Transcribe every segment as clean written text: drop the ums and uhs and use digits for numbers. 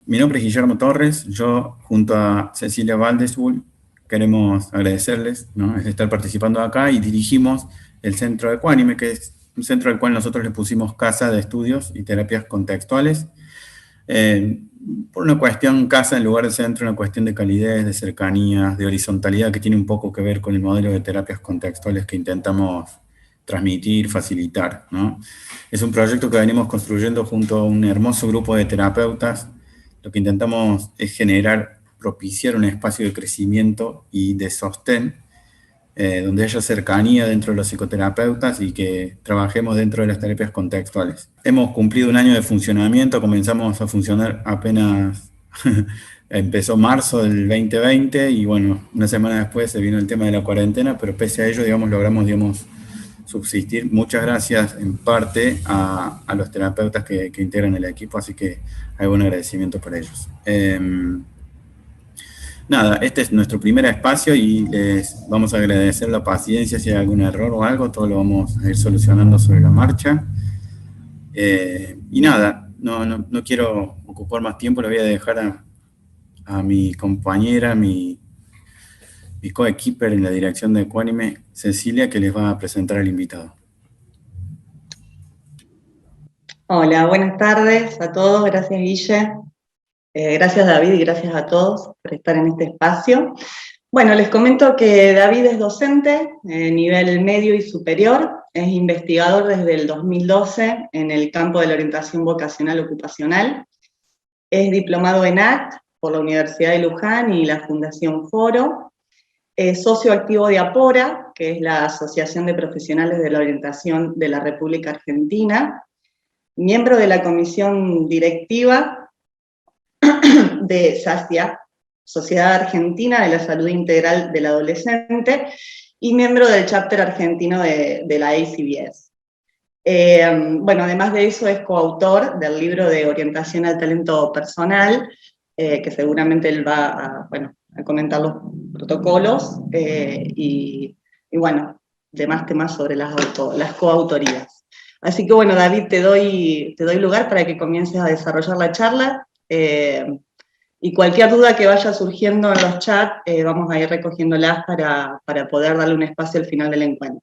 Mi nombre es Guillermo Torres. Yo, junto a Cecilia Valdesbull, queremos agradecerles, ¿no?, el estar participando acá, y dirigimos el Centro Ecuánime, que es un centro al cual nosotros le pusimos Casa de Estudios y Terapias Contextuales. Eh, por una cuestión casa en lugar de centro, una cuestión de calidez, de cercanía, de horizontalidad, que tiene un poco que ver con el modelo de terapias contextuales que intentamos transmitir, facilitar, ¿no? Es un proyecto que venimos construyendo junto a un hermoso grupo de terapeutas. Lo que intentamos es generar, propiciar un espacio de crecimiento y de sostén, donde haya cercanía dentro de los psicoterapeutas y que trabajemos dentro de las terapias contextuales. Hemos cumplido un año de funcionamiento, comenzamos a funcionar apenas empezó marzo del 2020, y bueno, una semana después se vino el tema de la cuarentena, pero pese a ello, digamos, logramos, digamos, subsistir. Muchas gracias en parte a los terapeutas que integran el equipo, así que hay buen agradecimiento por ellos. Nada, este es nuestro primer espacio y les vamos a agradecer la paciencia. Si hay algún error o algo, todo lo vamos a ir solucionando sobre la marcha. Y nada, no quiero ocupar más tiempo, le voy a dejar a mi compañera, mi coequiper en la dirección de Ecuánime, Cecilia, que les va a presentar al invitado. Hola, buenas tardes a todos. Gracias, Guille. Gracias, David, y gracias a todos por estar en este espacio. Bueno, les comento que David es docente, nivel medio y superior. Es investigador desde el 2012 en el campo de la orientación vocacional ocupacional. Es diplomado en ACT por la Universidad de Luján y la Fundación Foro. Es socio activo de APORA, que es la Asociación de Profesionales de la Orientación de la República Argentina. Miembro de la comisión directiva de SACIA, Sociedad Argentina de la Salud Integral del Adolescente, y miembro del chapter argentino de la ACBS. Bueno, además de eso es coautor del libro de Orientación al Talento Personal, que seguramente él va a comentar los protocolos y bueno, demás temas sobre las coautorías. Así que bueno, David, te doy lugar para que comiences a desarrollar la charla, y cualquier duda que vaya surgiendo en los chats, vamos a ir recogiéndolas para poder darle un espacio al final del encuentro.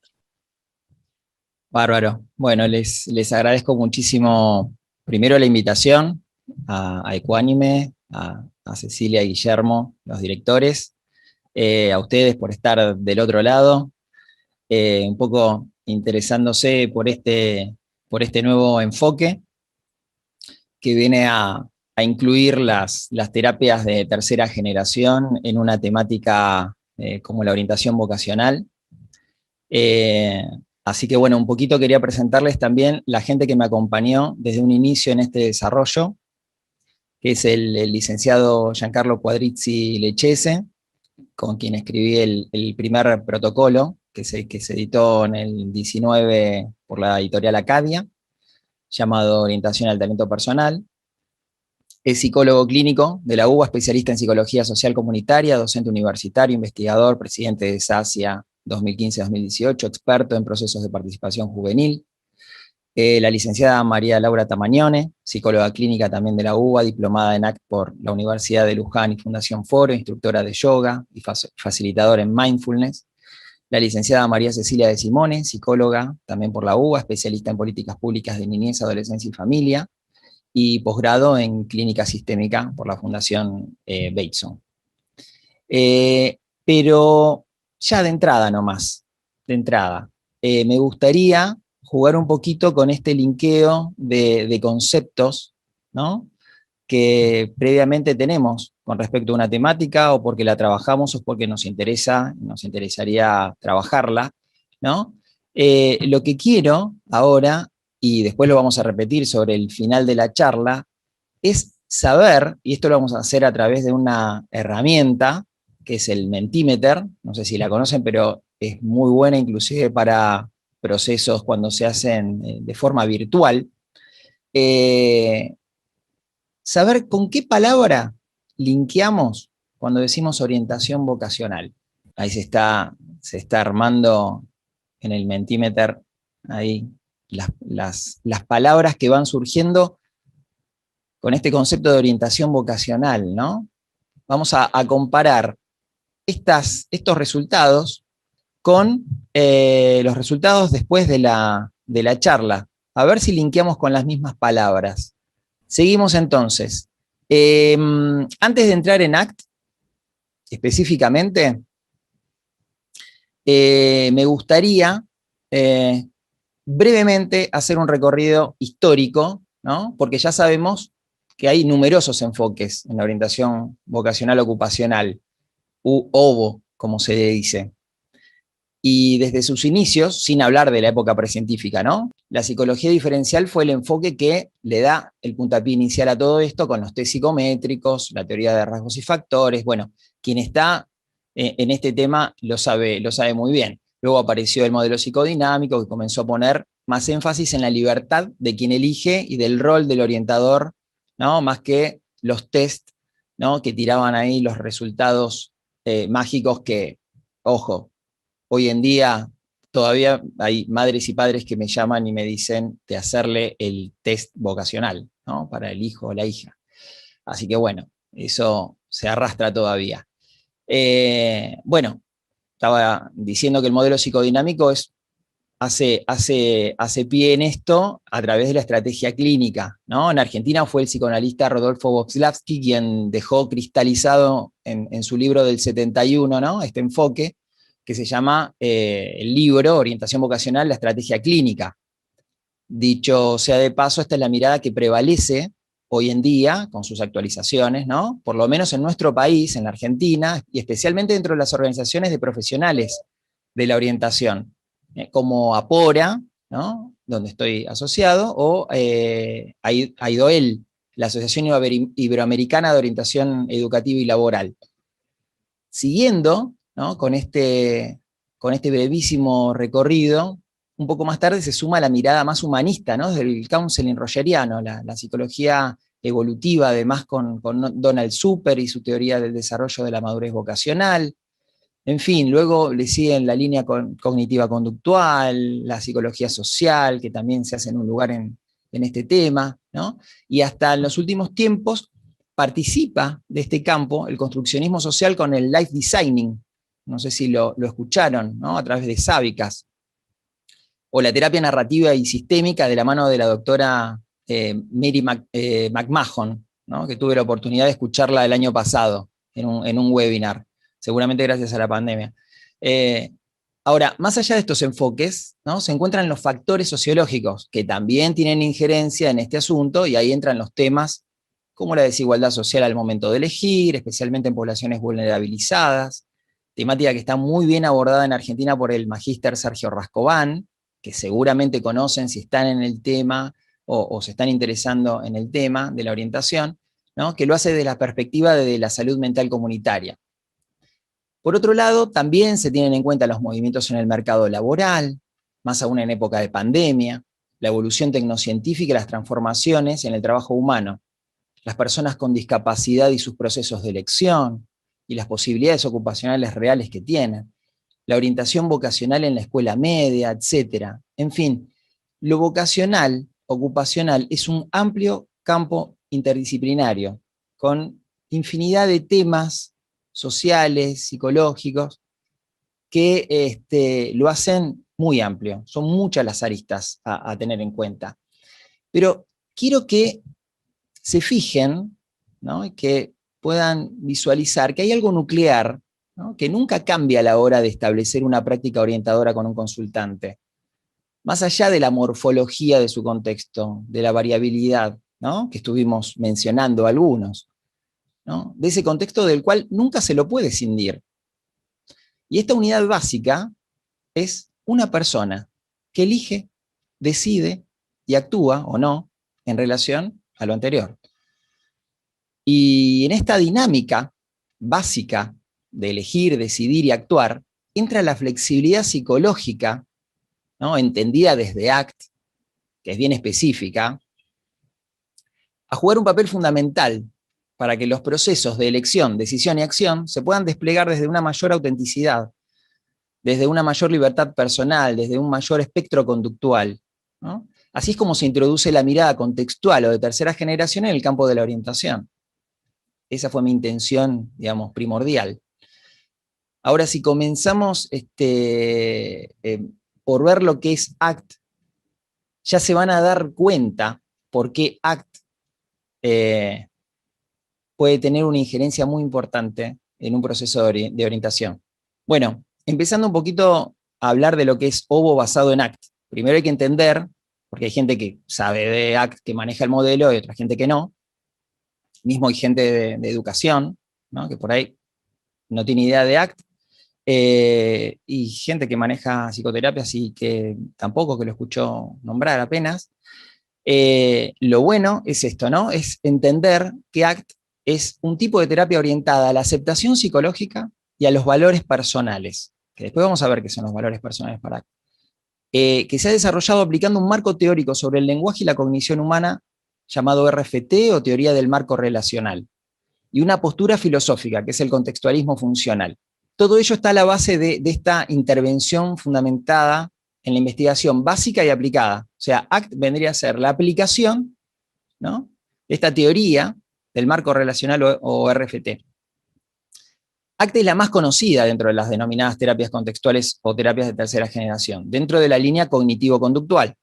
Bárbaro. Bueno, les agradezco muchísimo, primero la invitación a Ecuánime, a Cecilia y Guillermo, los directores, a ustedes por estar del otro lado, un poco interesándose por este nuevo enfoque que viene a incluir las terapias de tercera generación en una temática como la orientación vocacional. Así que bueno, un poquito quería presentarles también la gente que me acompañó desde un inicio en este desarrollo, que es el licenciado Giancarlo Quadrizzi Lechese, con quien escribí el primer protocolo, que se editó en el 19 por la editorial Acadia, llamado Orientación al Talento Personal. Es psicólogo clínico de la UBA, especialista en psicología social comunitaria, docente universitario, investigador, presidente de SACIA 2015-2018, experto en procesos de participación juvenil. La licenciada María Laura Tamagnone, psicóloga clínica también de la UBA, diplomada en ACT por la Universidad de Luján y Fundación Foro, instructora de yoga y facilitadora en mindfulness. La licenciada María Cecilia de Simone, psicóloga también por la UBA, especialista en políticas públicas de niñez, adolescencia y familia, y posgrado en clínica sistémica por la Fundación Bateson. Pero ya de entrada nomás, me gustaría jugar un poquito con este linkeo de conceptos, ¿no?, que previamente tenemos con respecto a una temática, o porque la trabajamos, o porque nos interesaría trabajarla, ¿no? Lo que quiero ahora, y después lo vamos a repetir sobre el final de la charla, es saber, y esto lo vamos a hacer a través de una herramienta, que es el Mentimeter, no sé si la conocen, pero es muy buena inclusive para procesos cuando se hacen de forma virtual. Saber con qué palabra linkeamos cuando decimos orientación vocacional. Ahí se está armando en el Mentimeter ahí las palabras que van surgiendo con este concepto de orientación vocacional, ¿no? Vamos a comparar estos resultados con los resultados después de la charla. A ver si linkeamos con las mismas palabras. Seguimos entonces. Antes de entrar en ACT, específicamente, me gustaría brevemente hacer un recorrido histórico, ¿no? Porque ya sabemos que hay numerosos enfoques en la orientación vocacional ocupacional, u OVO, como se dice. Y desde sus inicios, sin hablar de la época precientífica, ¿no? La psicología diferencial fue el enfoque que le da el puntapié inicial a todo esto con los test psicométricos, la teoría de rasgos y factores. Bueno, quien está en este tema lo sabe muy bien. Luego apareció el modelo psicodinámico que comenzó a poner más énfasis en la libertad de quien elige y del rol del orientador, ¿no? Más que los test, ¿no? Que tiraban ahí los resultados mágicos que, ojo, hoy en día todavía hay madres y padres que me llaman y me dicen de hacerle el test vocacional, ¿no? Para el hijo o la hija. Así que bueno, eso se arrastra todavía. Bueno, estaba diciendo que el modelo psicodinámico hace pie en esto a través de la estrategia clínica, ¿no? En Argentina fue el psicoanalista Rodolfo Voxlavsky quien dejó cristalizado en su libro del 71, ¿no? Este enfoque, que se llama el libro Orientación Vocacional, la Estrategia Clínica. Dicho sea de paso, esta es la mirada que prevalece hoy en día, con sus actualizaciones, ¿no? Por lo menos en nuestro país, en la Argentina, y especialmente dentro de las organizaciones de profesionales de la orientación, como APORA, ¿no? Donde estoy asociado, o AIDOEL, la Asociación Iberoamericana de Orientación Educativa y Laboral. Siguiendo, ¿no? con este brevísimo recorrido, un poco más tarde se suma la mirada más humanista, ¿no? Del counseling rogeriano, la psicología evolutiva, además con Donald Super y su teoría del desarrollo de la madurez vocacional. En fin, luego le siguen la línea cognitiva conductual, la psicología social, que también se hace en un lugar en este tema, ¿no? Y hasta en los últimos tiempos participa de este campo el construccionismo social con el life designing, no sé si lo escucharon, ¿no? A través de Sábicas, o la terapia narrativa y sistémica de la mano de la doctora Mary McMahon, ¿no? Que tuve la oportunidad de escucharla el año pasado en un webinar, seguramente gracias a la pandemia. Ahora, más allá de estos enfoques, ¿no? Se encuentran los factores sociológicos, que también tienen injerencia en este asunto, y ahí entran los temas como la desigualdad social al momento de elegir, especialmente en poblaciones vulnerabilizadas, temática que está muy bien abordada en Argentina por el magíster Sergio Rascobán, que seguramente conocen si están en el tema o se están interesando en el tema de la orientación, ¿no? Que lo hace desde la perspectiva de la salud mental comunitaria. Por otro lado, también se tienen en cuenta los movimientos en el mercado laboral, más aún en época de pandemia, la evolución tecnocientífica y las transformaciones en el trabajo humano, las personas con discapacidad y sus procesos de elección, y las posibilidades ocupacionales reales que tienen, la orientación vocacional en la escuela media, etc. En fin, lo vocacional, ocupacional, es un amplio campo interdisciplinario, con infinidad de temas sociales, psicológicos, que lo hacen muy amplio. Son muchas las aristas a tener en cuenta. Pero quiero que se fijen, ¿no? Y que puedan visualizar que hay algo nuclear, ¿no? Que nunca cambia a la hora de establecer una práctica orientadora con un consultante. Más allá de la morfología de su contexto, de la variabilidad, ¿no? Que estuvimos mencionando algunos, ¿no? De ese contexto del cual nunca se lo puede escindir. Y esta unidad básica es una persona que elige, decide y actúa o no en relación a lo anterior. Y en esta dinámica básica de elegir, decidir y actuar, entra la flexibilidad psicológica, ¿no? Entendida desde ACT, que es bien específica, a jugar un papel fundamental para que los procesos de elección, decisión y acción se puedan desplegar desde una mayor autenticidad, desde una mayor libertad personal, desde un mayor espectro conductual, ¿no? Así es como se introduce la mirada contextual o de tercera generación en el campo de la orientación. Esa fue mi intención, digamos, primordial. Ahora, si comenzamos por ver lo que es ACT, ya se van a dar cuenta por qué ACT puede tener una injerencia muy importante en un proceso de orientación. Bueno, empezando un poquito a hablar de lo que es OVO basado en ACT. Primero hay que entender, porque hay gente que sabe de ACT, que maneja el modelo, y otra gente que no. Mismo hay gente de educación, ¿no?, que por ahí no tiene idea de ACT, y gente que maneja psicoterapia, así que tampoco, que lo escuchó nombrar apenas. Lo bueno es esto, ¿no? Es entender que ACT es un tipo de terapia orientada a la aceptación psicológica y a los valores personales, que después vamos a ver qué son los valores personales para ACT, que se ha desarrollado aplicando un marco teórico sobre el lenguaje y la cognición humana llamado RFT o teoría del marco relacional, y una postura filosófica, que es el contextualismo funcional. Todo ello está a la base de esta intervención fundamentada en la investigación básica y aplicada. O sea, ACT vendría a ser la aplicación, ¿no?, de esta teoría del marco relacional o RFT. ACT es la más conocida dentro de las denominadas terapias contextuales o terapias de tercera generación, dentro de la línea cognitivo-conductual,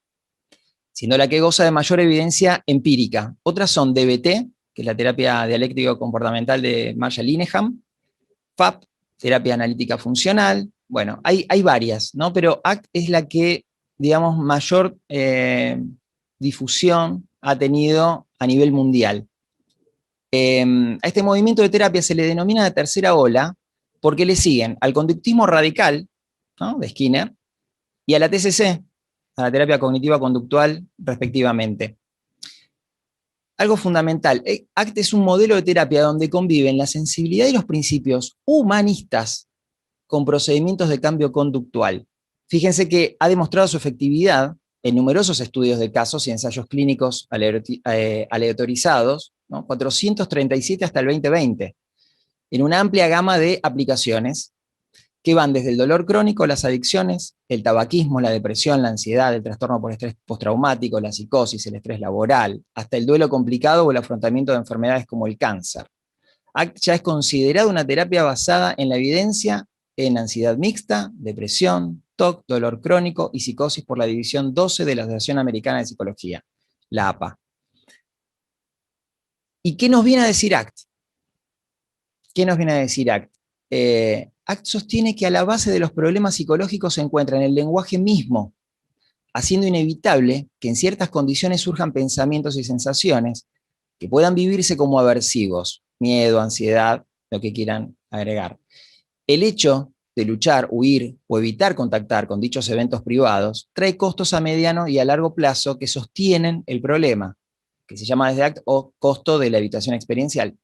siendo la que goza de mayor evidencia empírica. Otras son DBT, que es la terapia dialéctico-comportamental de Marshall Linehan, FAP, terapia analítica funcional. Bueno, hay varias, ¿no? Pero ACT es la que, digamos, mayor difusión ha tenido a nivel mundial. A este movimiento de terapia se le denomina de tercera ola porque le siguen al conductismo radical, ¿no?, de Skinner, y a la TCC, a la terapia cognitiva conductual, respectivamente. Algo fundamental, ACT es un modelo de terapia donde conviven la sensibilidad y los principios humanistas con procedimientos de cambio conductual. Fíjense que ha demostrado su efectividad en numerosos estudios de casos y ensayos clínicos aleatorizados, ¿no?, 437 hasta el 2020, en una amplia gama de aplicaciones que van desde el dolor crónico, las adicciones, el tabaquismo, la depresión, la ansiedad, el trastorno por estrés postraumático, la psicosis, el estrés laboral, hasta el duelo complicado o el afrontamiento de enfermedades como el cáncer. ACT ya es considerada una terapia basada en la evidencia en ansiedad mixta, depresión, TOC, dolor crónico y psicosis por la División 12 de la Asociación Americana de Psicología, la APA. ¿Y qué nos viene a decir ACT? ¿Qué nos viene a decir ACT? ACT sostiene que a la base de los problemas psicológicos se encuentra en el lenguaje mismo, haciendo inevitable que en ciertas condiciones surjan pensamientos y sensaciones que puedan vivirse como aversivos, miedo, ansiedad, lo que quieran agregar. El hecho de luchar, huir o evitar contactar con dichos eventos privados trae costos a mediano y a largo plazo que sostienen el problema, que se llama desde ACT o costo de la evitación experiencial.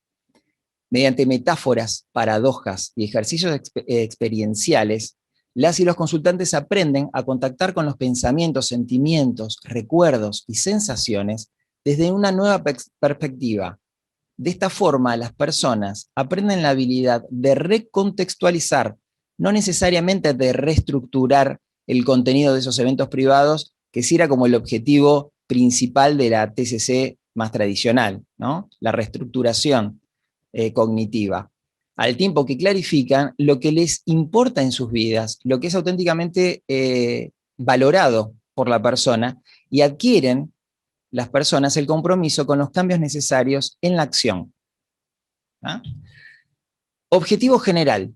Mediante metáforas, paradojas y ejercicios experienciales, las y los consultantes aprenden a contactar con los pensamientos, sentimientos, recuerdos y sensaciones desde una nueva perspectiva. De esta forma, las personas aprenden la habilidad de recontextualizar, no necesariamente de reestructurar el contenido de esos eventos privados, que sí era como el objetivo principal de la TCC más tradicional, ¿no?, la reestructuración cognitiva, al tiempo que clarifican lo que les importa en sus vidas, lo que es auténticamente valorado por la persona, y adquieren las personas el compromiso con los cambios necesarios en la acción. ¿Ah? Objetivo general.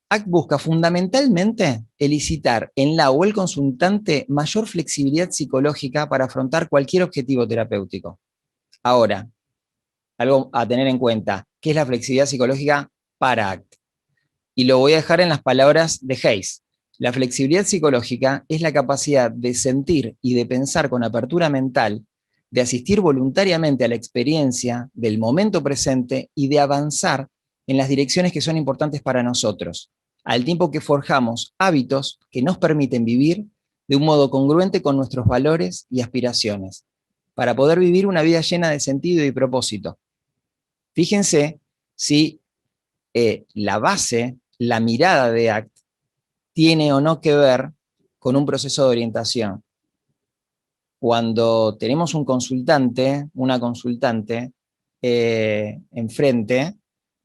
ACT busca fundamentalmente elicitar en la o el consultante mayor flexibilidad psicológica para afrontar cualquier objetivo terapéutico. Ahora, algo a tener en cuenta, ¿qué es la flexibilidad psicológica para ACT? Y lo voy a dejar en las palabras de Hayes. La flexibilidad psicológica es la capacidad de sentir y de pensar con apertura mental, de asistir voluntariamente a la experiencia del momento presente y de avanzar en las direcciones que son importantes para nosotros, al tiempo que forjamos hábitos que nos permiten vivir de un modo congruente con nuestros valores y aspiraciones, para poder vivir una vida llena de sentido y propósito. Fíjense si la base, la mirada de ACT, tiene o no que ver con un proceso de orientación, cuando tenemos un consultante, una consultante enfrente,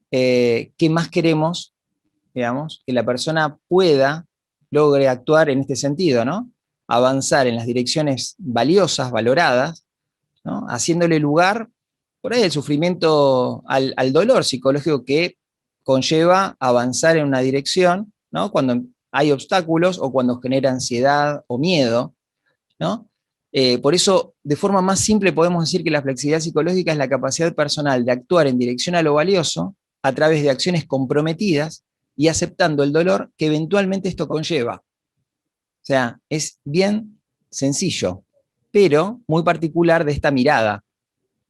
¿qué más queremos? Digamos, que la persona logre actuar en este sentido, ¿no? Avanzar en las direcciones valiosas, valoradas, ¿no? Haciéndole lugar, por ahí, el sufrimiento, al dolor psicológico que conlleva avanzar en una dirección, ¿no? Cuando hay obstáculos o cuando genera ansiedad o miedo, ¿no? Por eso, de forma más simple, podemos decir que la flexibilidad psicológica es la capacidad personal de actuar en dirección a lo valioso a través de acciones comprometidas y aceptando el dolor que eventualmente esto conlleva. O sea, es bien sencillo, pero muy particular de esta mirada.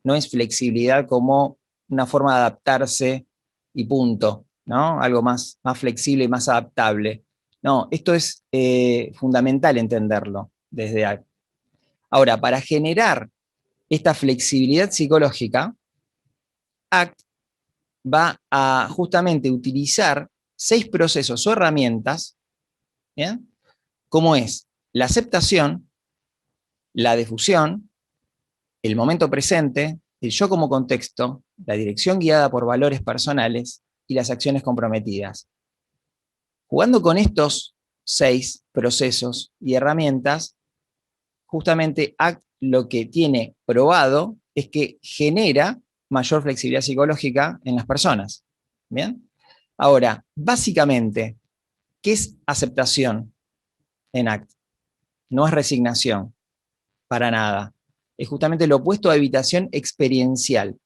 No es flexibilidad como una forma de adaptarse y punto, ¿no? Algo más flexible y más adaptable. No, esto es fundamental entenderlo desde ahí. Ahora, para generar esta flexibilidad psicológica, ACT va a justamente utilizar 6 procesos o herramientas, ¿bien? Como es la aceptación, la difusión, el momento presente, el yo como contexto, la dirección guiada por valores personales y las acciones comprometidas. Jugando con estos 6 procesos y herramientas, justamente ACT lo que tiene probado es que genera mayor flexibilidad psicológica en las personas. ¿Bien? Ahora, básicamente, ¿qué es aceptación en ACT? No es resignación, para nada. Es justamente lo opuesto a evitación experiencial.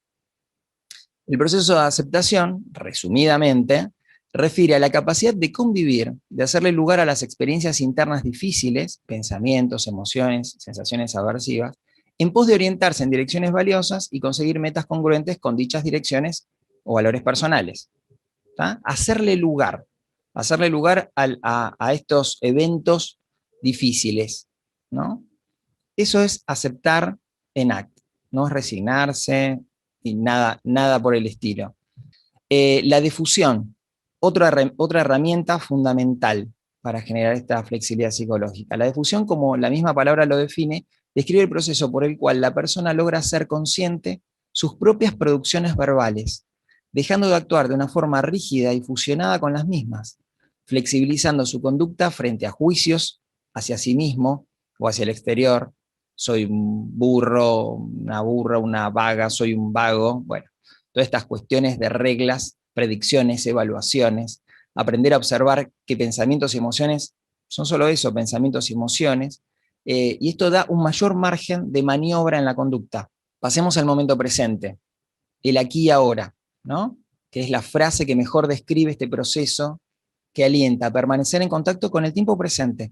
El proceso de aceptación, resumidamente, refiere a la capacidad de convivir, de hacerle lugar a las experiencias internas difíciles, pensamientos, emociones, sensaciones aversivas, en pos de orientarse en direcciones valiosas y conseguir metas congruentes con dichas direcciones o valores personales. ¿Tá? Hacerle lugar a estos eventos difíciles, ¿no? Eso es aceptar en ACT, no es resignarse y nada por el estilo. La difusión, otra herramienta fundamental para generar esta flexibilidad psicológica. La difusión, como la misma palabra lo define, describe el proceso por el cual la persona logra ser consciente sus propias producciones verbales, dejando de actuar de una forma rígida y fusionada con las mismas, flexibilizando su conducta frente a juicios hacia sí mismo o hacia el exterior. Soy un burro, una burra, una vaga, soy un vago. Bueno, todas estas cuestiones de reglas, predicciones, evaluaciones, aprender a observar que pensamientos y emociones son solo eso, pensamientos y emociones, y esto da un mayor margen de maniobra en la conducta. Pasemos al momento presente, el aquí y ahora, ¿no? Que es la frase que mejor describe este proceso que alienta a permanecer en contacto con el tiempo presente,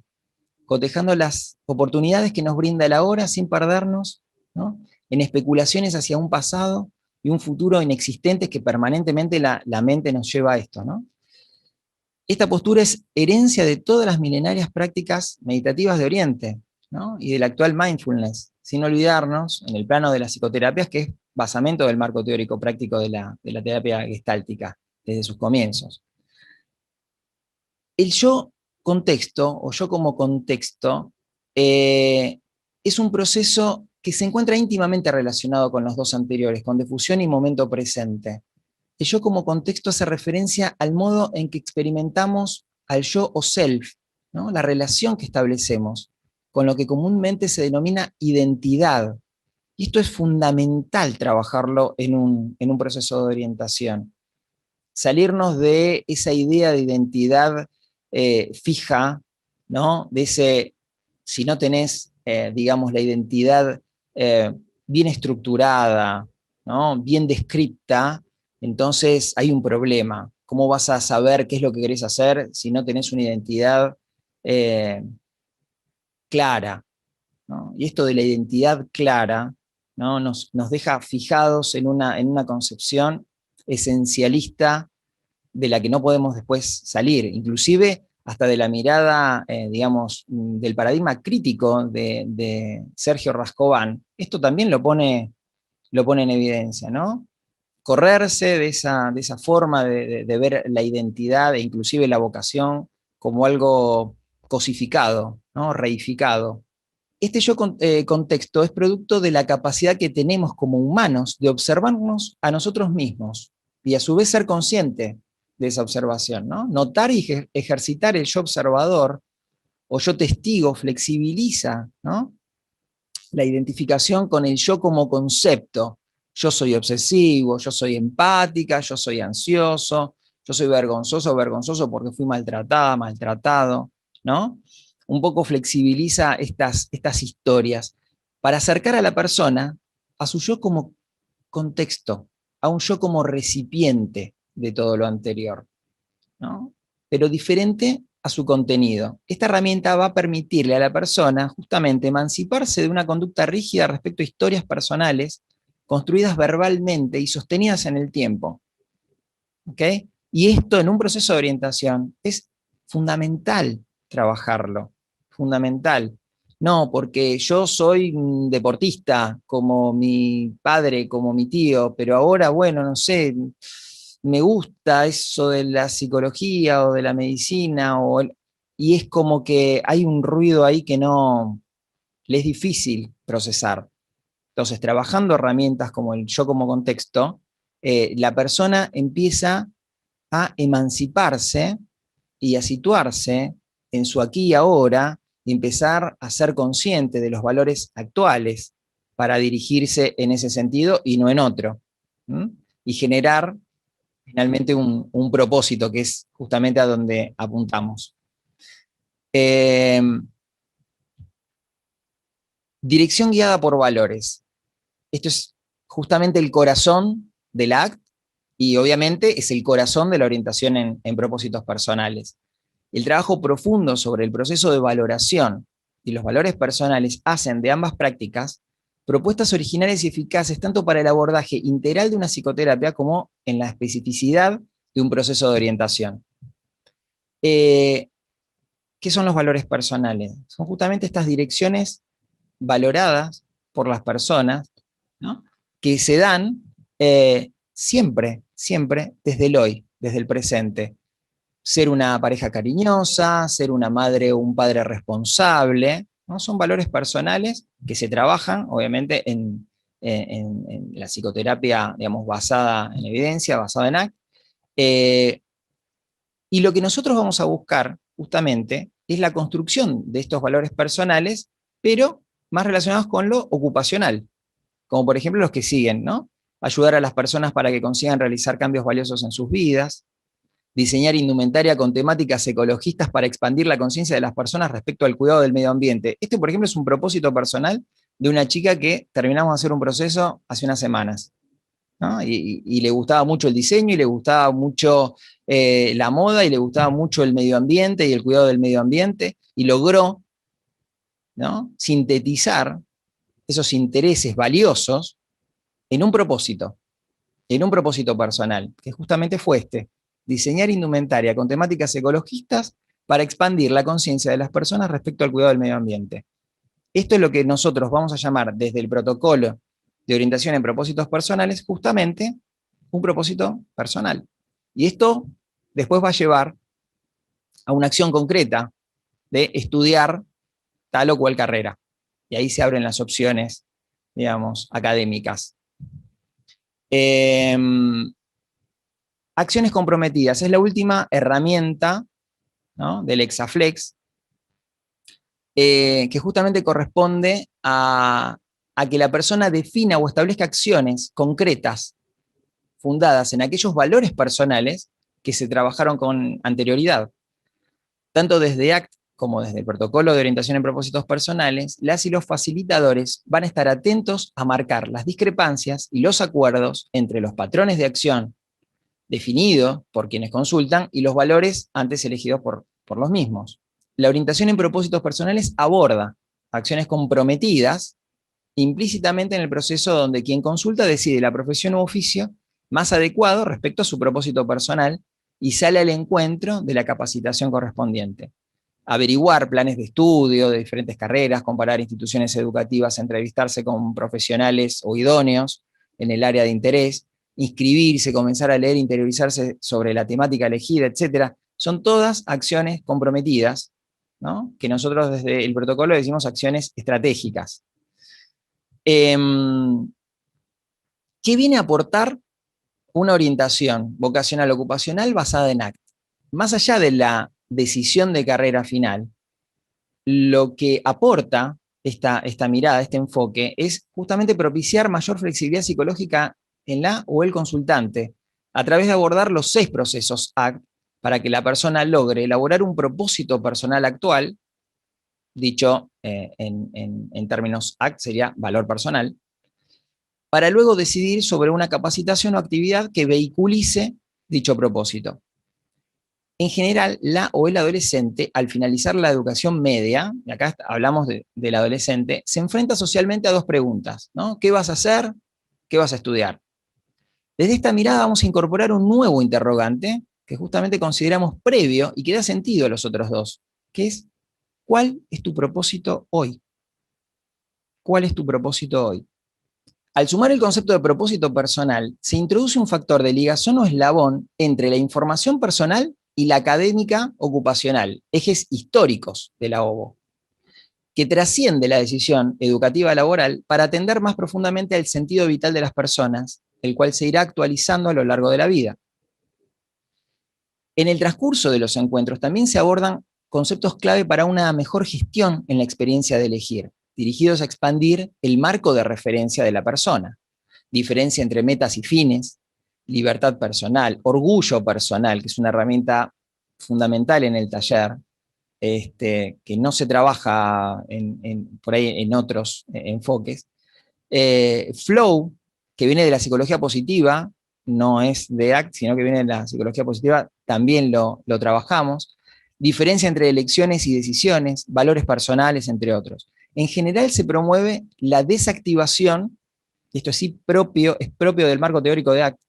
cotejando las oportunidades que nos brinda el ahora sin perdernos, ¿no? En especulaciones hacia un pasado y un futuro inexistentes que permanentemente la mente nos lleva a esto, ¿no? Esta postura es herencia de todas las milenarias prácticas meditativas de Oriente, ¿no? Y del actual mindfulness, sin olvidarnos, en el plano de las psicoterapias, que es basamento del marco teórico práctico de la terapia gestáltica, desde sus comienzos. El yo contexto, o yo como contexto, es un proceso que se encuentra íntimamente relacionado con los dos anteriores, con difusión y momento presente. El yo como contexto hace referencia al modo en que experimentamos al yo o self, ¿no? La relación que establecemos con lo que comúnmente se denomina identidad. Y esto es fundamental trabajarlo en un proceso de orientación. Salirnos de esa idea de identidad fija, ¿no? De ese, si no tenés, digamos, la identidad bien estructurada, ¿no? Bien descripta, entonces hay un problema. ¿Cómo vas a saber qué es lo que querés hacer si no tenés una identidad clara, ¿no? Y esto de la identidad clara, ¿no? nos deja fijados en una concepción esencialista de la que no podemos después salir, inclusive hasta de la mirada, digamos, del paradigma crítico de Sergio Rascován. Esto también lo pone en evidencia, ¿no? Correrse de esa forma de ver la identidad e inclusive la vocación como algo cosificado, ¿no? Reificado. Este yo contexto es producto de la capacidad que tenemos como humanos de observarnos a nosotros mismos y a su vez ser consciente de esa observación, ¿no? Notar y ejercitar el yo observador o yo testigo flexibiliza, ¿no?, la identificación con el yo como concepto. Yo soy obsesivo, yo soy empática, yo soy ansioso, yo soy vergonzoso porque fui maltratada, maltratado, ¿no? Un poco flexibiliza estas historias para acercar a la persona a su yo como contexto, a un yo como recipiente de todo lo anterior, ¿no? Pero diferente a su contenido. Esta herramienta va a permitirle a la persona justamente emanciparse de una conducta rígida respecto a historias personales construidas verbalmente y sostenidas en el tiempo. ¿Ok? Y esto en un proceso de orientación es fundamental trabajarlo, fundamental. No, porque yo soy un deportista como mi padre, como mi tío, pero ahora, bueno, no sé, me gusta eso de la psicología o de la medicina, y es como que hay un ruido ahí que no, le es difícil procesar. Entonces, trabajando herramientas como el yo como contexto, la persona empieza a emanciparse y a situarse en su aquí y ahora y empezar a ser consciente de los valores actuales para dirigirse en ese sentido y no en otro. ¿Mm? Y generar finalmente un propósito, que es justamente a donde apuntamos. Dirección guiada por valores. Esto es justamente el corazón del ACT y obviamente es el corazón de la orientación en propósitos personales. El trabajo profundo sobre el proceso de valoración y los valores personales hacen de ambas prácticas propuestas originales y eficaces tanto para el abordaje integral de una psicoterapia como en la especificidad de un proceso de orientación. ¿Qué son los valores personales? Son justamente estas direcciones valoradas por las personas, ¿no?, que se dan siempre, siempre desde el hoy, desde el presente. Ser una pareja cariñosa, ser una madre o un padre responsable, ¿no? Son valores personales que se trabajan, obviamente, en la psicoterapia, digamos, basada en evidencia, basada en ACT. Y lo que nosotros vamos a buscar, justamente, es la construcción de estos valores personales, pero más relacionados con lo ocupacional, como por ejemplo los que siguen, ¿no? Ayudar a las personas para que consigan realizar cambios valiosos en sus vidas, diseñar indumentaria con temáticas ecologistas para expandir la conciencia de las personas respecto al cuidado del medio ambiente. Este, por ejemplo, es un propósito personal de una chica que terminamos de hacer un proceso hace unas semanas, ¿no? Y le gustaba mucho el diseño, y le gustaba mucho la moda, y le gustaba mucho el medio ambiente y el cuidado del medio ambiente, y logró, ¿no?, sintetizar esos intereses valiosos en un propósito personal, que justamente fue este: diseñar indumentaria con temáticas ecologistas para expandir la conciencia de las personas respecto al cuidado del medio ambiente. Esto es lo que nosotros vamos a llamar desde el protocolo de orientación en propósitos personales, justamente un propósito personal. Y esto después va a llevar a una acción concreta de estudiar tal o cual carrera. Y ahí se abren las opciones, digamos, académicas. Acciones comprometidas es la última herramienta, ¿no?, del Hexaflex, que justamente corresponde a que la persona defina o establezca acciones concretas fundadas en aquellos valores personales que se trabajaron con anterioridad. Tanto desde ACT como desde el protocolo de orientación en propósitos personales, las y los facilitadores van a estar atentos a marcar las discrepancias y los acuerdos entre los patrones de acción definidos por quienes consultan y los valores antes elegidos por los mismos. La orientación en propósitos personales aborda acciones comprometidas implícitamente en el proceso donde quien consulta decide la profesión u oficio más adecuado respecto a su propósito personal y sale al encuentro de la capacitación correspondiente. Averiguar planes de estudio de diferentes carreras, comparar instituciones educativas, entrevistarse con profesionales o idóneos en el área de interés, inscribirse, comenzar a leer, interiorizarse sobre la temática elegida, etc. Son todas acciones comprometidas ¿no? Que nosotros desde el protocolo decimos acciones estratégicas. ¿Qué viene a aportar una orientación vocacional ocupacional basada en ACT? Más allá de la decisión de carrera final, lo que aporta esta mirada, este enfoque, es justamente propiciar mayor flexibilidad psicológica en la o el consultante, a través de abordar los 6 procesos ACT para que la persona logre elaborar un propósito personal actual, dicho en términos ACT sería valor personal, para luego decidir sobre una capacitación o actividad que vehiculice dicho propósito. En general, la o el adolescente, al finalizar la educación media, y acá hablamos del adolescente, se enfrenta socialmente a 2 preguntas, ¿no? ¿Qué vas a hacer? ¿Qué vas a estudiar? Desde esta mirada vamos a incorporar un nuevo interrogante que justamente consideramos previo y que da sentido a los otros 2, que es, ¿cuál es tu propósito hoy? ¿Cuál es tu propósito hoy? Al sumar el concepto de propósito personal, se introduce un factor de ligación o eslabón entre la información personal y la académica ocupacional, ejes históricos de la OBO, que trasciende la decisión educativa laboral para atender más profundamente al sentido vital de las personas, el cual se irá actualizando a lo largo de la vida. En el transcurso de los encuentros también se abordan conceptos clave para una mejor gestión en la experiencia de elegir, dirigidos a expandir el marco de referencia de la persona, diferencia entre metas y fines, libertad personal, orgullo personal, que es una herramienta fundamental en el taller, que no se trabaja por ahí en otros enfoques. Flow, que viene de la psicología positiva, no es de ACT, sino que viene de la psicología positiva, también lo trabajamos. Diferencia entre elecciones y decisiones, valores personales, entre otros. En general se promueve la desactivación, y esto sí es propio del marco teórico de ACT,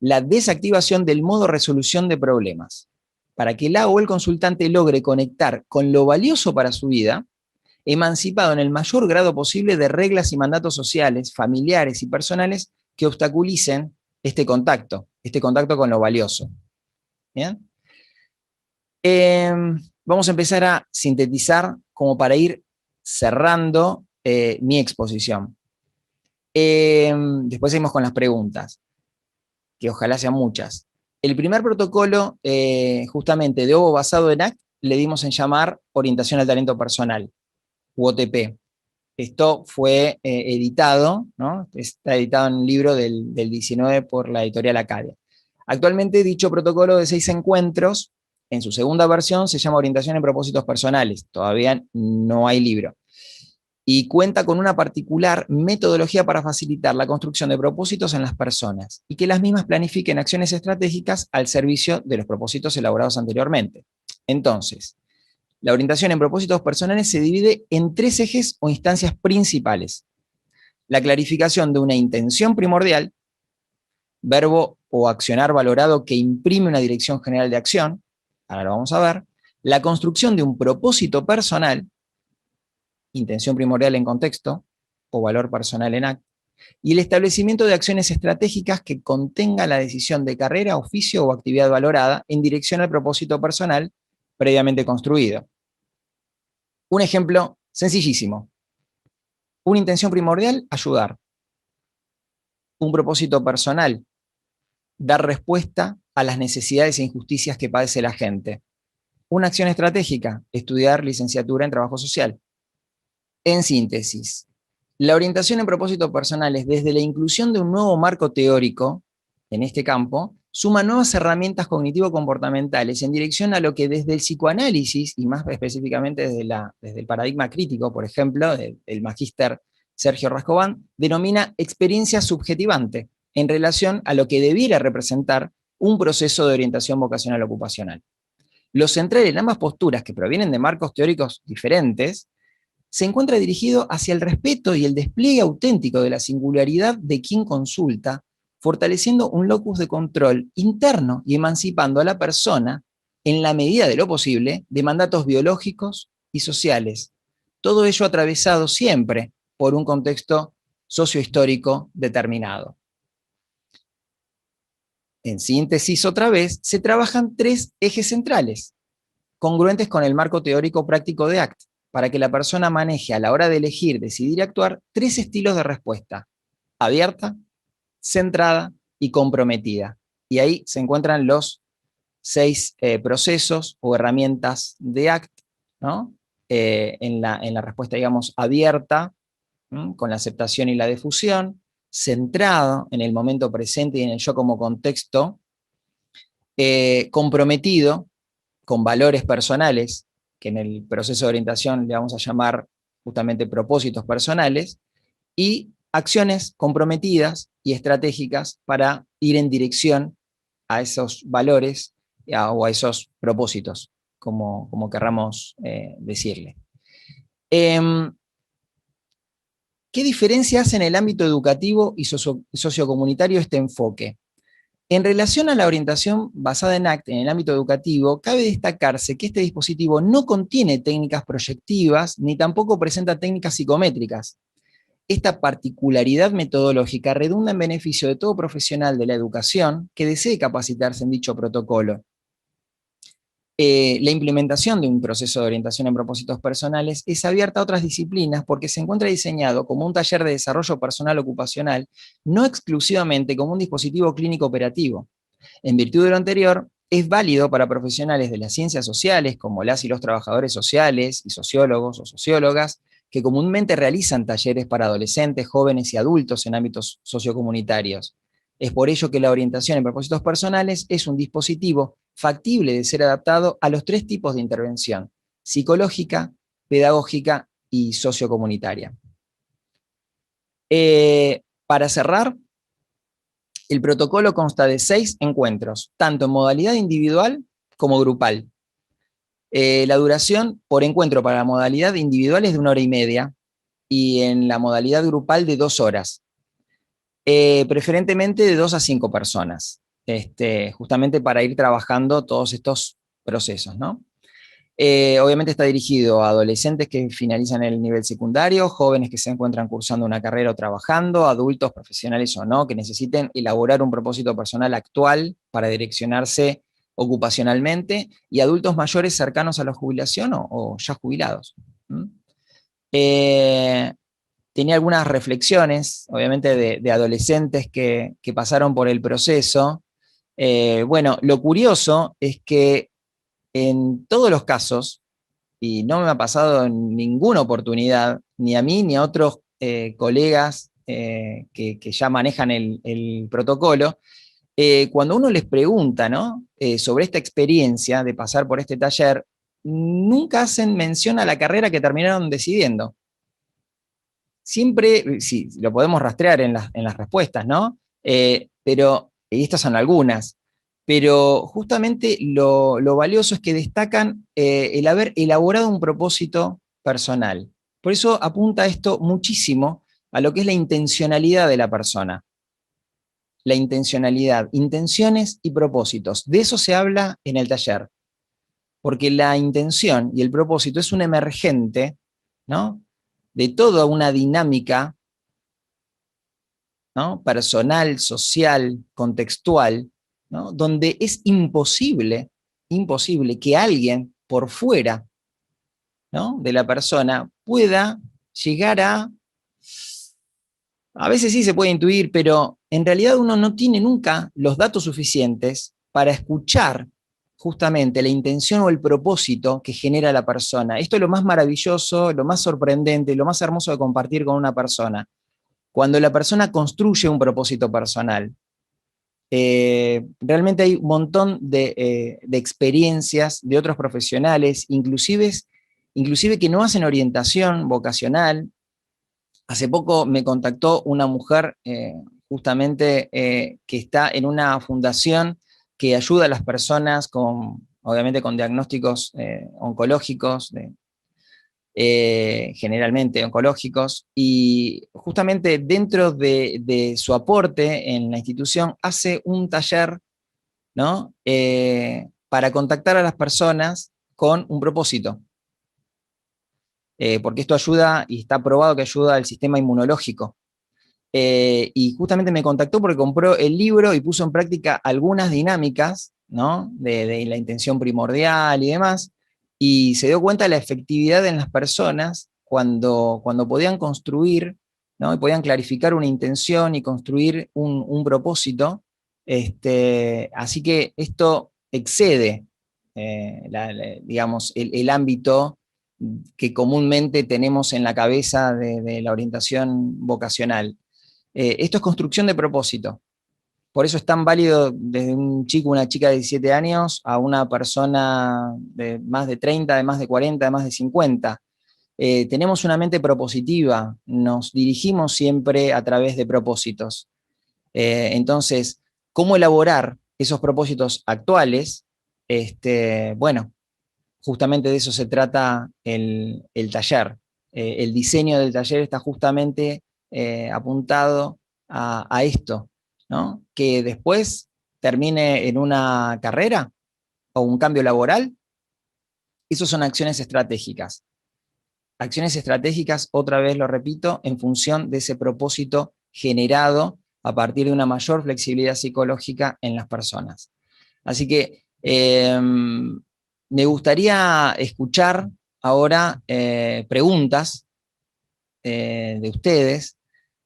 la desactivación del modo resolución de problemas, para que la o el consultante logre conectar con lo valioso para su vida, emancipado en el mayor grado posible de reglas y mandatos sociales, familiares y personales que obstaculicen este contacto con lo valioso. ¿Bien? Vamos a empezar a sintetizar como para ir cerrando mi exposición. Después seguimos con las preguntas, que ojalá sean muchas. El primer protocolo, justamente de OBO basado en ACT, le dimos en llamar Orientación al Talento Personal, UOTP. Esto fue editado, ¿no? Está editado en un libro del 19 por la editorial Acadia. Actualmente dicho protocolo de 6 encuentros, en su segunda versión, se llama Orientación en Propósitos Personales. Todavía no hay libro. Y cuenta con una particular metodología para facilitar la construcción de propósitos en las personas y que las mismas planifiquen acciones estratégicas al servicio de los propósitos elaborados anteriormente. Entonces, la orientación en propósitos personales se divide en 3 ejes o instancias principales. La clarificación de una intención primordial, verbo o accionar valorado que imprime una dirección general de acción, ahora lo vamos a ver. La construcción de un propósito personal, intención primordial en contexto, o valor personal en acto, y el establecimiento de acciones estratégicas que contenga la decisión de carrera, oficio o actividad valorada en dirección al propósito personal previamente construido. Un ejemplo sencillísimo. Una intención primordial, ayudar. Un propósito personal, dar respuesta a las necesidades e injusticias que padece la gente. Una acción estratégica, estudiar licenciatura en trabajo social. En síntesis, la orientación en propósitos personales desde la inclusión de un nuevo marco teórico en este campo suma nuevas herramientas cognitivo-comportamentales en dirección a lo que desde el psicoanálisis, y más específicamente desde el paradigma crítico, por ejemplo, del magíster Sergio Rascobán, denomina experiencia subjetivante en relación a lo que debiera representar un proceso de orientación vocacional ocupacional. Lo central en ambas posturas, que provienen de marcos teóricos diferentes, se encuentra dirigido hacia el respeto y el despliegue auténtico de la singularidad de quien consulta, fortaleciendo un locus de control interno y emancipando a la persona, en la medida de lo posible, de mandatos biológicos y sociales. Todo ello atravesado siempre por un contexto sociohistórico determinado. En síntesis, otra vez, se trabajan 3 ejes centrales. congruentes con el marco teórico práctico de ACT, para que la persona maneje a la hora de elegir, decidir y actuar 3 estilos de respuesta: abierta, centrada y comprometida. Y ahí se encuentran los 6 procesos o herramientas de ACT, ¿no? En la respuesta, digamos, abierta, con la aceptación y la difusión; centrado en el momento presente y en el yo como contexto; comprometido con valores personales, que en el proceso de orientación le vamos a llamar justamente propósitos personales; y acciones comprometidas y estratégicas para ir en dirección a esos valores o a esos propósitos, como querramos decirle. ¿Qué diferencia hace en el ámbito educativo y sociocomunitario este enfoque? En relación a la orientación basada en ACT en el ámbito educativo, cabe destacarse que este dispositivo no contiene técnicas proyectivas ni tampoco presenta técnicas psicométricas. Esta particularidad metodológica redunda en beneficio de todo profesional de la educación que desee capacitarse en dicho protocolo. La implementación de un proceso de orientación en propósitos personales es abierta a otras disciplinas porque se encuentra diseñado como un taller de desarrollo personal ocupacional, no exclusivamente como un dispositivo clínico operativo. En virtud de lo anterior, es válido para profesionales de las ciencias sociales, como las y los trabajadores sociales y sociólogos o sociólogas, que comúnmente realizan talleres para adolescentes, jóvenes y adultos en ámbitos sociocomunitarios. Es por ello que la orientación en propósitos personales es un dispositivo factible de ser adaptado a los 3 tipos de intervención: psicológica, pedagógica y sociocomunitaria. Para cerrar, el protocolo consta de 6 encuentros, tanto en modalidad individual como grupal. La duración por encuentro para la modalidad individual es de 1 hora y media y en la modalidad grupal de 2 horas. Preferentemente de 2 a 5 personas, justamente para ir trabajando todos estos procesos, ¿no? Obviamente está dirigido a adolescentes que finalizan el nivel secundario, jóvenes que se encuentran cursando una carrera o trabajando, adultos, profesionales o no, que necesiten elaborar un propósito personal actual para direccionarse ocupacionalmente, y adultos mayores cercanos a la jubilación o ya jubilados. Tenía algunas reflexiones, obviamente, de adolescentes que pasaron por el proceso. Bueno, lo curioso es que en todos los casos, y no me ha pasado en ninguna oportunidad, ni a mí ni a otros colegas que ya manejan el protocolo, cuando uno les pregunta, ¿no?, sobre esta experiencia de pasar por este taller, nunca hacen mención a la carrera que terminaron decidiendo. Siempre, sí, lo podemos rastrear en las respuestas, ¿no? Pero, y estas son algunas, pero justamente lo valioso es que destacan el haber elaborado un propósito personal. Por eso apunta esto muchísimo a lo que es la intencionalidad de la persona. La intencionalidad, intenciones y propósitos. De eso se habla en el taller. Porque la intención y el propósito es un emergente, ¿no?, de toda una dinámica, ¿no?, personal, social, contextual, ¿no?, donde es imposible que alguien por fuera, ¿no?, de la persona pueda llegar a veces sí se puede intuir, pero en realidad uno no tiene nunca los datos suficientes para escuchar justamente la intención o el propósito que genera la persona. Esto es lo más maravilloso, lo más sorprendente, lo más hermoso de compartir con una persona. Cuando la persona construye un propósito personal, realmente hay un montón de experiencias de otros profesionales, inclusive que no hacen orientación vocacional. Hace poco me contactó una mujer justamente que está en una fundación que ayuda a las personas obviamente con diagnósticos oncológicos, generalmente oncológicos, y justamente dentro de su aporte en la institución hace un taller, ¿no?, para contactar a las personas con un propósito. Porque esto ayuda, y está probado que ayuda al sistema inmunológico. Y justamente me contactó porque compró el libro y puso en práctica algunas dinámicas, ¿no?, de la intención primordial y demás, y se dio cuenta de la efectividad en las personas cuando podían construir, ¿no? Y podían clarificar una intención y construir un propósito. Así que esto excede, digamos, el ámbito que comúnmente tenemos en la cabeza de la orientación vocacional. Esto es construcción de propósito. Por eso es tan válido desde un chico, una chica de 17 años, a una persona de más de 30, de más de 40, de más de 50. Tenemos una mente propositiva, nos dirigimos siempre a través de propósitos. Entonces, ¿cómo elaborar esos propósitos actuales? Bueno, justamente de eso se trata el taller. El diseño del taller está justamente apuntado a esto, ¿no? Que después termine en una carrera o un cambio laboral. Esas son acciones estratégicas. Acciones estratégicas, otra vez lo repito, en función de ese propósito generado a partir de una mayor flexibilidad psicológica en las personas. Así que me gustaría escuchar ahora preguntas de ustedes.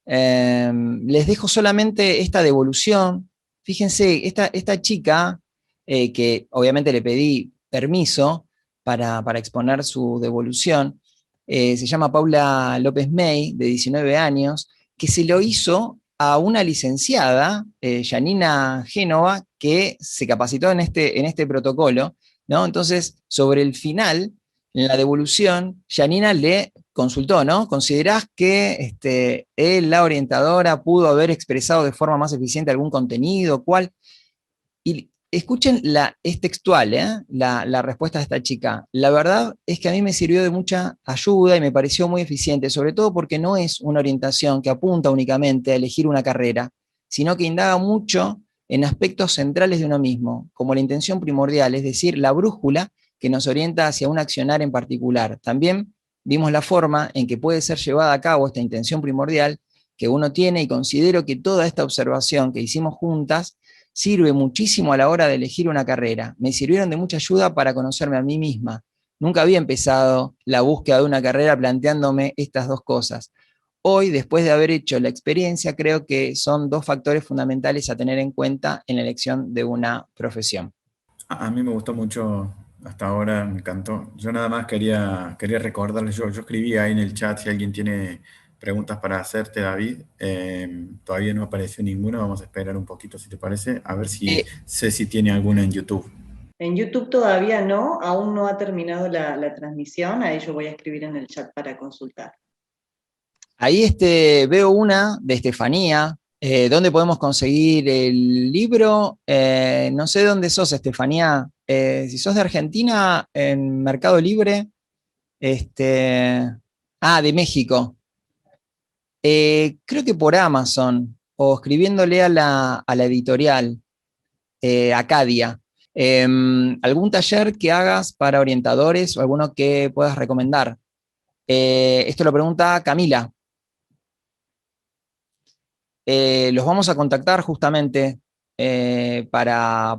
Les dejo solamente esta devolución. Fíjense, esta chica, que obviamente le pedí permiso para exponer su devolución, se llama Paula López May, de 19 años, que se lo hizo a una licenciada, Janina Génova, que se capacitó en este protocolo, ¿no? Entonces, sobre el final, en la devolución, Janina le consultó, ¿no? ¿Considerás que la orientadora pudo haber expresado de forma más eficiente algún contenido? ¿Cuál? Y escuchen, es textual, la respuesta de esta chica. La verdad es que a mí me sirvió de mucha ayuda y me pareció muy eficiente, sobre todo porque no es una orientación que apunta únicamente a elegir una carrera, sino que indaga mucho en aspectos centrales de uno mismo, como la intención primordial, es decir, la brújula que nos orienta hacia un accionar en particular. También vimos la forma en que puede ser llevada a cabo esta intención primordial que uno tiene, y considero que toda esta observación que hicimos juntas sirve muchísimo a la hora de elegir una carrera. Me sirvieron de mucha ayuda para conocerme a mí misma. Nunca había empezado la búsqueda de una carrera planteándome estas dos cosas. Hoy, después de haber hecho la experiencia, creo que son dos factores fundamentales a tener en cuenta en la elección de una profesión. A mí me gustó mucho hasta ahora, me encantó. Yo nada más quería recordarles, yo escribí ahí en el chat si alguien tiene preguntas para hacerte, David. Todavía no apareció ninguna, vamos a esperar un poquito si te parece, a ver si Ceci tiene alguna en YouTube. En YouTube todavía no, aún no ha terminado la transmisión, ahí yo voy a escribir en el chat para consultar. Ahí veo una de Estefanía. ¿Dónde podemos conseguir el libro? No sé dónde sos, Estefanía. Si sos de Argentina, en Mercado Libre. De México. Creo que por Amazon, o escribiéndole a la editorial, Acadia. ¿Algún taller que hagas para orientadores o alguno que puedas recomendar? Esto lo pregunta Camila. Los vamos a contactar justamente para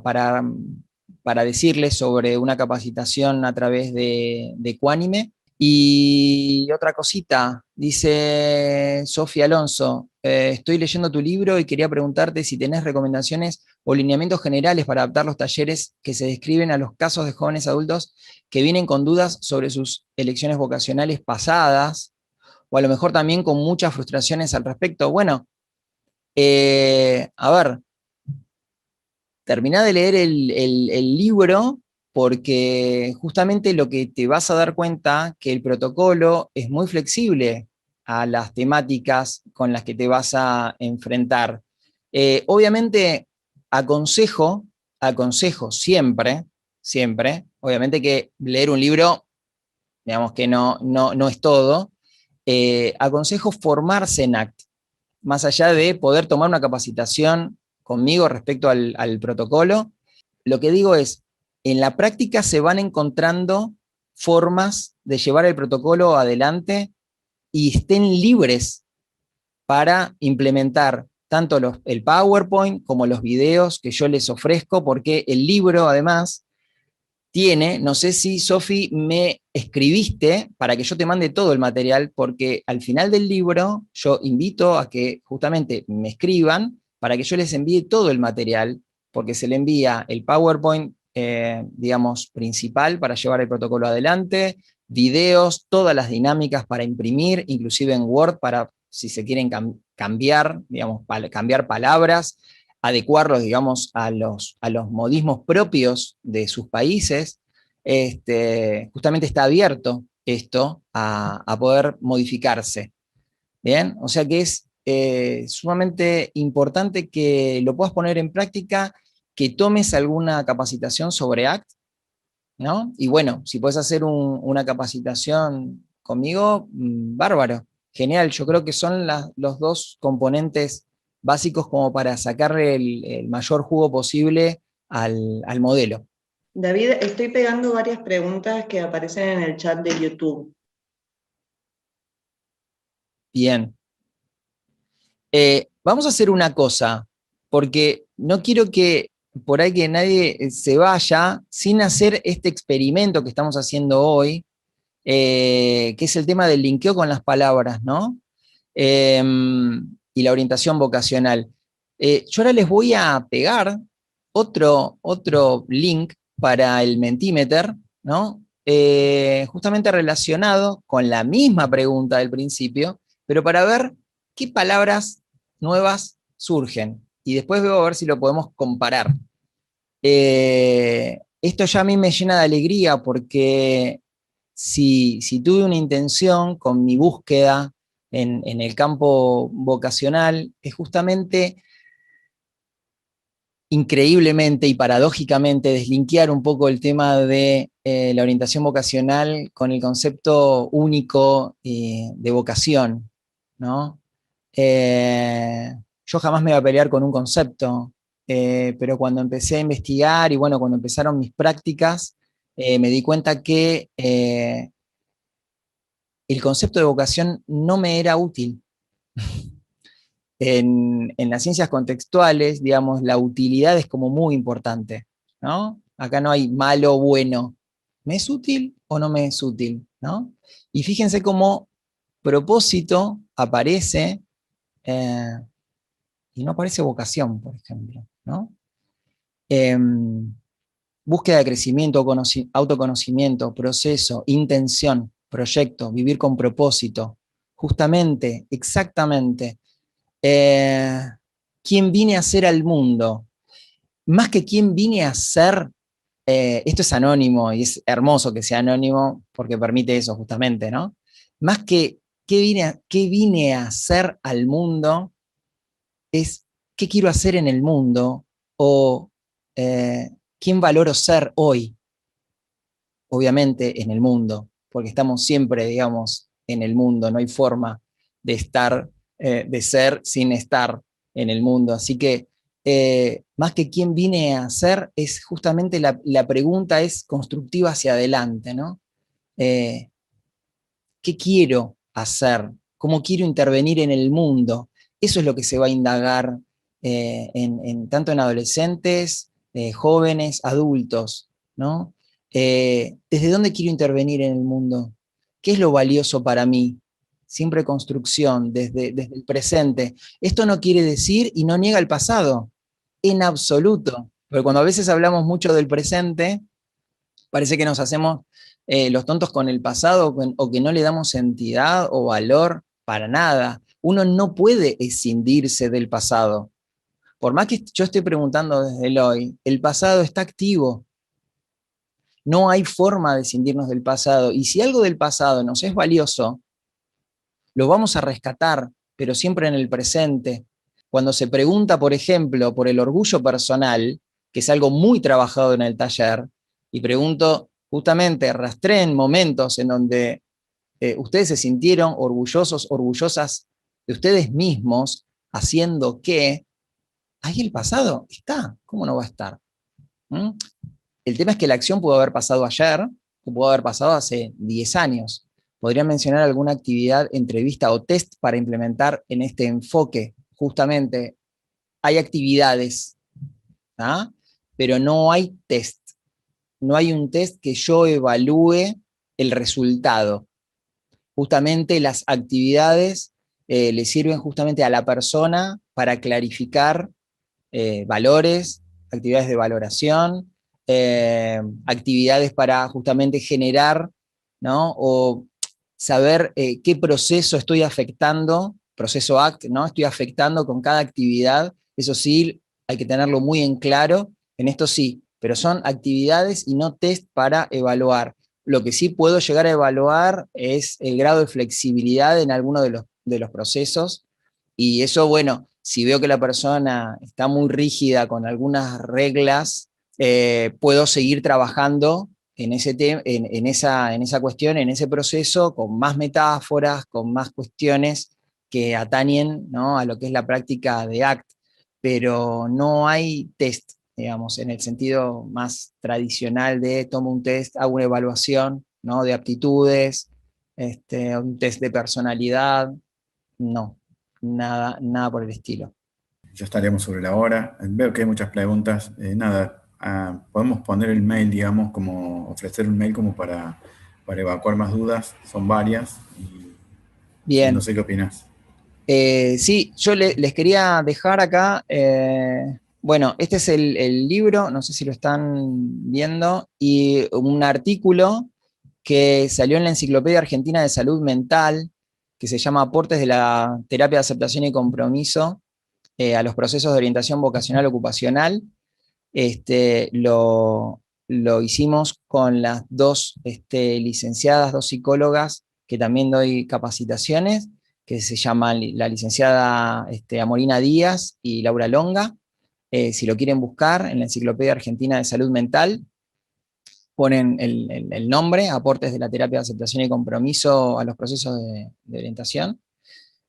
decirles sobre una capacitación a través de Equánime. Y otra cosita, dice Sofía Alonso, estoy leyendo tu libro y quería preguntarte si tenés recomendaciones o lineamientos generales para adaptar los talleres que se describen a los casos de jóvenes adultos que vienen con dudas sobre sus elecciones vocacionales pasadas, o a lo mejor también con muchas frustraciones al respecto. Bueno, a ver, terminá de leer el libro, porque justamente lo que te vas a dar cuenta que el protocolo es muy flexible a las temáticas con las que te vas a enfrentar. Obviamente aconsejo siempre, obviamente que leer un libro, digamos que no es todo, aconsejo formarse en ACT, más allá de poder tomar una capacitación conmigo respecto al protocolo. Lo que digo es, en la práctica se van encontrando formas de llevar el protocolo adelante y estén libres para implementar tanto el PowerPoint como los videos que yo les ofrezco, porque el libro además tiene, no sé si Sofi me escribiste para que yo te mande todo el material, porque al final del libro yo invito a que justamente me escriban para que yo les envíe todo el material, porque se le envía el PowerPoint, digamos, principal para llevar el protocolo adelante, videos, todas las dinámicas para imprimir, inclusive en Word para si se quieren cambiar, digamos, cambiar palabras, adecuarlos, digamos, a los modismos propios de sus países. Justamente está abierto esto a poder modificarse. ¿Bien? O sea que es sumamente importante que lo puedas poner en práctica, que tomes alguna capacitación sobre ACT, ¿no? Y bueno, si puedes hacer una capacitación conmigo, bárbaro, genial. Yo creo que son los dos componentes básicos como para sacarle el mayor jugo posible al modelo. David, estoy pegando varias preguntas que aparecen en el chat de YouTube. Bien. Vamos a hacer una cosa, porque no quiero que por ahí que nadie se vaya sin hacer este experimento que estamos haciendo hoy, que es el tema del linkeo con las palabras, ¿no? Y la orientación vocacional. Yo ahora les voy a pegar otro link para el Mentimeter, ¿no? Justamente relacionado con la misma pregunta del principio, pero para ver qué palabras nuevas surgen. Y después veo a ver si lo podemos comparar. Esto ya a mí me llena de alegría porque si tuve una intención con mi búsqueda en el campo vocacional, es justamente increíblemente y paradójicamente deslinkear un poco el tema de la orientación vocacional con el concepto único de vocación, ¿no? Yo jamás me iba a pelear con un concepto, pero cuando empecé a investigar y bueno, cuando empezaron mis prácticas, me di cuenta que el concepto de vocación no me era útil. En las ciencias contextuales, digamos, la utilidad es como muy importante, ¿no? Acá no hay malo o bueno. ¿Me es útil o no me es útil? ¿No? Y fíjense cómo propósito aparece eh, y no aparece vocación, por ejemplo, ¿no? Búsqueda de crecimiento, autoconocimiento, proceso, intención, proyecto, vivir con propósito. Justamente, exactamente. Eh, ¿Quién vine a ser al mundo? Más que quién vine a ser, esto es anónimo y es hermoso que sea anónimo porque permite eso justamente, ¿no? Más que qué vine a hacer al mundo, es qué quiero hacer en el mundo o quién valoro ser hoy, obviamente en el mundo, porque estamos siempre, digamos, en el mundo, no hay forma de estar, de ser sin estar en el mundo. Así que más que quién vine a ser, es justamente la pregunta es constructiva hacia adelante, ¿no? Eh, ¿Qué quiero hacer? ¿Cómo quiero intervenir en el mundo? Eso es lo que se va a indagar tanto en adolescentes, jóvenes, adultos, ¿no? ¿Desde dónde quiero intervenir en el mundo? ¿Qué es lo valioso para mí? Siempre construcción, desde el presente. Esto no quiere decir y no niega el pasado, en absoluto. Porque cuando a veces hablamos mucho del presente, parece que nos hacemos los tontos con el pasado o que no le damos entidad o valor para nada. Uno no puede escindirse del pasado. Por más que yo esté preguntando desde el hoy, el pasado está activo. No hay forma de escindirnos del pasado. Y si algo del pasado nos es valioso, lo vamos a rescatar, pero siempre en el presente. Cuando se pregunta, por ejemplo, por el orgullo personal, que es algo muy trabajado en el taller, y pregunto, justamente, rastreen momentos en donde ustedes se sintieron orgullosos, orgullosas de ustedes mismos, haciendo que, ahí el pasado está, ¿cómo no va a estar? ¿Mm? El tema es que la acción pudo haber pasado ayer, o pudo haber pasado hace 10 años. ¿Podrían mencionar alguna actividad, entrevista o test para implementar en este enfoque? Justamente, hay actividades, ¿ah? Pero no hay test. no hay un test que yo evalúe el resultado. Justamente las actividades le sirven justamente a la persona para clarificar valores, actividades de valoración, actividades para justamente generar, ¿no? O saber qué proceso estoy afectando, proceso ACT, ¿no? Estoy afectando con cada actividad. Eso sí, hay que tenerlo muy en claro, en esto sí, pero son actividades y no test para evaluar. Lo que sí puedo llegar a evaluar es el grado de flexibilidad en alguno de los procesos, y eso, bueno, si veo que la persona está muy rígida con algunas reglas, puedo seguir trabajando en esa cuestión, en ese proceso, con más metáforas, con más cuestiones que atañen, ¿no?, a lo que es la práctica de ACT, pero no hay test, digamos, en el sentido más tradicional de tomo un test, hago una evaluación, ¿no?, de aptitudes, un test de personalidad, no, nada por el estilo. Ya estaríamos sobre la hora. Veo que hay muchas preguntas. Nada, podemos poner el mail, digamos, como ofrecer un mail como para evacuar más dudas. Son varias. Y no Bien. sé qué opinas. Sí, yo les quería dejar acá, bueno, este es el libro, no sé si lo están viendo, y un artículo que salió en la Enciclopedia Argentina de Salud Mental, que se llama Aportes de la Terapia de Aceptación y Compromiso a los procesos de orientación vocacional ocupacional. Lo hicimos con las dos licenciadas, dos psicólogas que también doy capacitaciones, que se llaman la licenciada Amorina Díaz y Laura Longa. Si lo quieren buscar en la Enciclopedia Argentina de Salud Mental, ponen el nombre, Aportes de la Terapia de Aceptación y Compromiso a los procesos de orientación,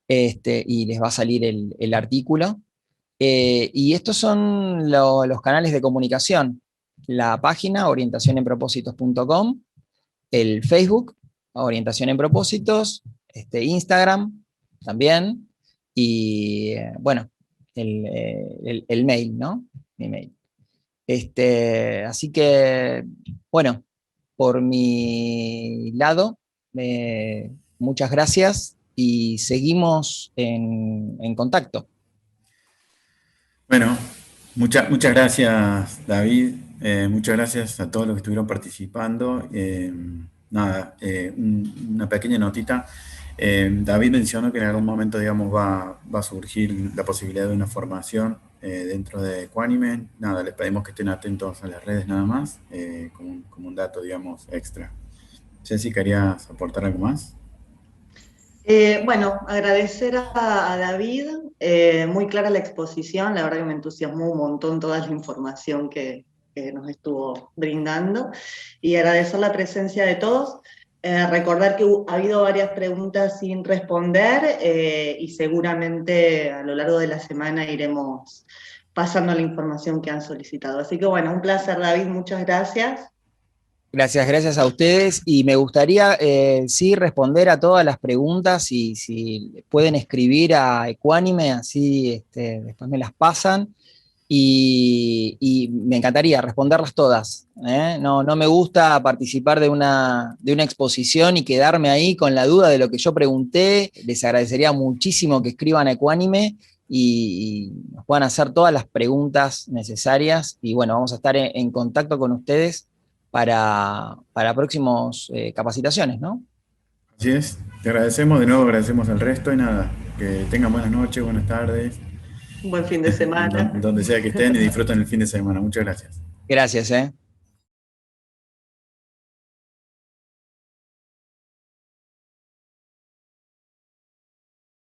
y les va a salir el artículo. Y estos son los canales de comunicación: la página orientacionenpropósitos.com, el Facebook, Orientación en Propósitos, Instagram también, y bueno, el mail, ¿no? Mi mail. Así que, bueno, por mi lado, muchas gracias y seguimos en contacto. Bueno, muchas gracias, David. Muchas gracias a todos los que estuvieron participando. Nada, una pequeña notita. David mencionó que en algún momento, digamos, va a surgir la posibilidad de una formación dentro de Equanime. Nada, les pedimos que estén atentos a las redes nada más, como un dato, digamos, extra. Ceci, ¿querías aportar algo más? Bueno, agradecer a David, muy clara la exposición, la verdad que me entusiasmó un montón toda la información que nos estuvo brindando, y agradecer la presencia de todos. Recordar que ha habido varias preguntas sin responder, y seguramente a lo largo de la semana iremos pasando la información que han solicitado. Así que bueno, un placer, David, muchas gracias. Gracias a ustedes, y me gustaría sí responder a todas las preguntas, y si pueden escribir a Equanime, así después me las pasan, y me encantaría responderlas todas, ¿eh? No me gusta participar de una exposición y quedarme ahí con la duda de lo que yo pregunté. Les agradecería muchísimo que escriban a Equanime y nos puedan hacer todas las preguntas necesarias, y bueno, vamos a estar en contacto con ustedes para próximos capacitaciones, ¿no? Así es, te agradecemos, de nuevo agradecemos al resto y nada, que tengan buenas noches, buenas tardes, Un buen fin de semana. donde sea que estén y disfruten el fin de semana. Muchas gracias. Gracias, ¿eh?